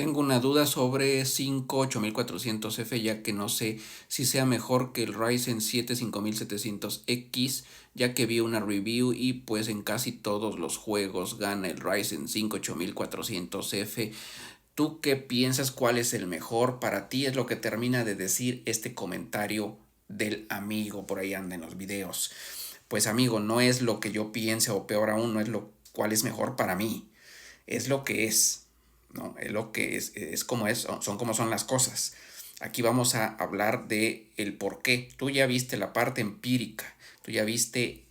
Tengo una duda sobre 5 8400F, ya que no sé si sea mejor que el Ryzen 7 5700X, ya que vi una review y pues en casi todos los juegos gana el Ryzen 5 8400F. ¿Tú qué piensas? ¿Cuál es el mejor para ti? Es lo que termina de decir este comentario del amigo, por ahí anda en los videos. Pues amigo, no es lo que yo piense, o peor aún, no es lo cual es mejor para mí, es lo que es, ¿no? Es lo que es como es, son como son las cosas. Aquí vamos a hablar de el por qué. Tú ya viste la parte empírica, tú ya viste,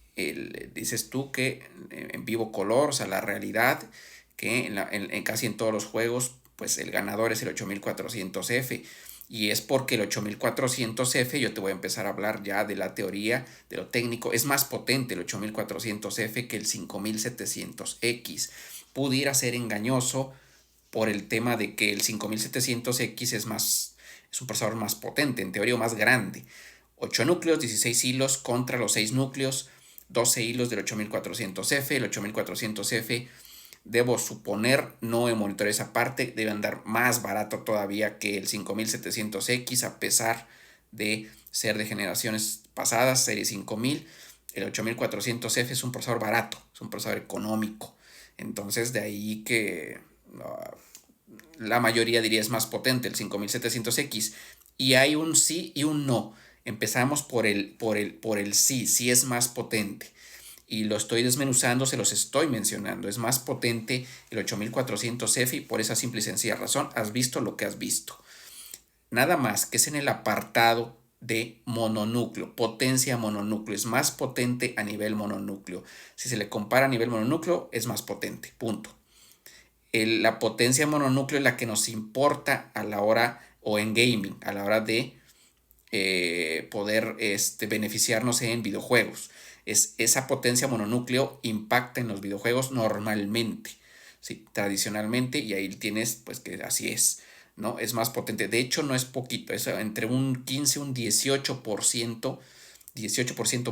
dices tú que en vivo color, o sea, la realidad, que en casi en todos los juegos, pues el ganador es el 8400F. Y es porque el 8400F, yo te voy a empezar a hablar ya de la teoría, de lo técnico, es más potente el 8400F que el 5700X. Pudiera ser engañoso por el tema de que el 5700X es un procesador más potente, en teoría más grande. 8 núcleos, 16 hilos contra los 6 núcleos, 12 hilos del 8400F. El 8400F, debo suponer, no he monitoreado esa parte, debe andar más barato todavía que el 5700X, a pesar de ser de generaciones pasadas, serie 5000. El 8400F es un procesador barato, es un procesador económico. Entonces, de ahí que la mayoría diría es más potente el 5700X. Y hay un sí y un no. Empezamos por el sí, sí es más potente. Y lo estoy desmenuzando, se los estoy mencionando. Es más potente el 8400F, y por esa simple y sencilla razón has visto lo que has visto. Nada más que es en el apartado de mononúcleo, potencia mononúcleo, es más potente a nivel mononúcleo. Si se le compara a nivel mononúcleo, es más potente, punto. La potencia mononúcleo es la que nos importa a la hora, o en gaming, a la hora de poder beneficiarnos en videojuegos. Esa potencia mononúcleo impacta en los videojuegos normalmente, ¿sí? Tradicionalmente, y ahí tienes pues que así es, ¿no? Es más potente. De hecho, no es poquito, es entre un 15 un 18%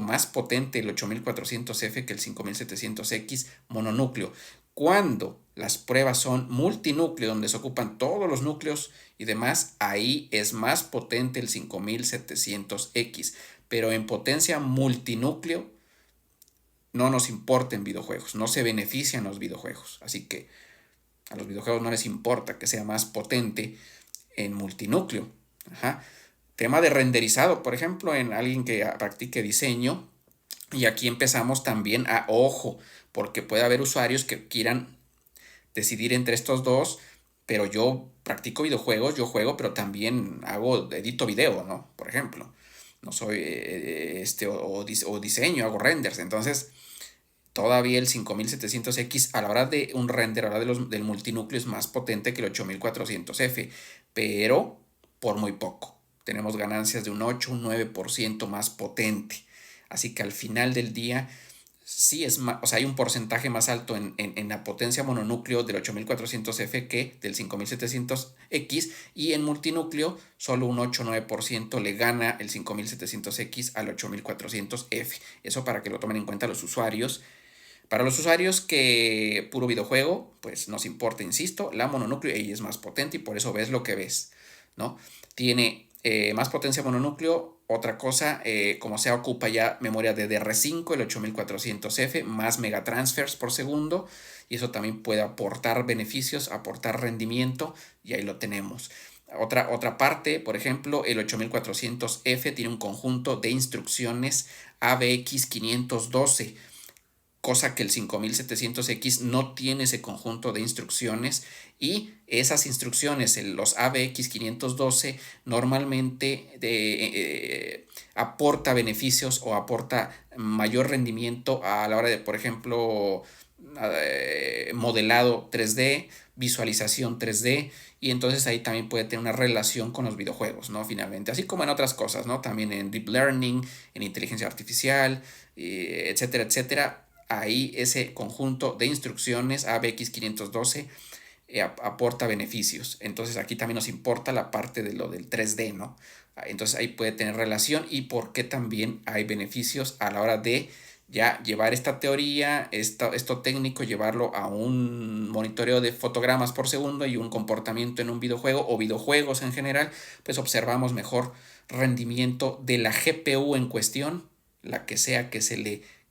más potente el 8400F que el 5700X mononúcleo. Cuando las pruebas son multinúcleo, donde se ocupan todos los núcleos y demás, ahí es más potente el 5700X. Pero en potencia multinúcleo no nos importa en videojuegos, no se benefician los videojuegos. Así que a los videojuegos no les importa que sea más potente en multinúcleo. Ajá. Tema de renderizado, por ejemplo, en alguien que practique diseño. Y aquí empezamos también a ojo, porque puede haber usuarios que quieran decidir entre estos dos, pero yo practico videojuegos, yo juego, pero también edito video, ¿no? Por ejemplo, no soy o diseño, hago renders. Entonces todavía el 5700X a la hora de un render, a la hora del multinúcleo, es más potente que el 8400F, pero por muy poco. Tenemos ganancias de un 8, un 9% más potente. Así que al final del día, sí es más, o sea, hay un porcentaje más alto en la potencia mononúcleo del 8400F que del 5700X, y en multinúcleo solo un 8 o 9% le gana el 5700X al 8400F. Eso para que lo tomen en cuenta los usuarios. Para los usuarios que puro videojuego, pues nos importa, insisto, la mononúcleo, ella es más potente y por eso ves lo que ves, ¿no? Tiene más potencia mononúcleo. Otra cosa, como se ocupa ya memoria DDR5, el 8400F, más megatransfers por segundo, y eso también puede aportar beneficios, aportar rendimiento, y ahí lo tenemos. Otra parte, por ejemplo, el 8400F tiene un conjunto de instrucciones ABX512, cosa que el 5700X no tiene ese conjunto de instrucciones, y esas instrucciones, los ABX512, normalmente aporta beneficios o aporta mayor rendimiento a la hora de, por ejemplo, modelado 3D, visualización 3D, y entonces ahí también puede tener una relación con los videojuegos, ¿no? Finalmente, así como en otras cosas, ¿no? También en deep learning, en inteligencia artificial, etcétera, etcétera. Ahí ese conjunto de instrucciones ABX512 aporta beneficios. Entonces aquí también nos importa la parte de lo del 3D, ¿no? Entonces ahí puede tener relación, y por qué también hay beneficios a la hora de ya llevar esta teoría, esto técnico, llevarlo a un monitoreo de fotogramas por segundo y un comportamiento en un videojuego o videojuegos en general, pues observamos mejor rendimiento de la GPU en cuestión, la que sea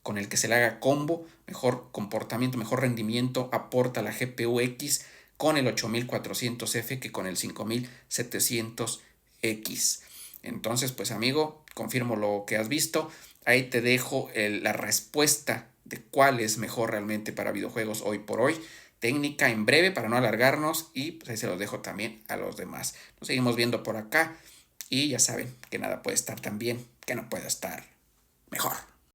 con el que se le haga combo, mejor comportamiento, mejor rendimiento aporta la GPU X con el 8400F que con el 5700X. Entonces, pues amigo, confirmo lo que has visto. Ahí te dejo la respuesta de cuál es mejor realmente para videojuegos hoy por hoy. Técnica en breve para no alargarnos y pues ahí se los dejo también a los demás. Nos seguimos viendo por acá y ya saben que nada puede estar tan bien que no pueda estar mejor.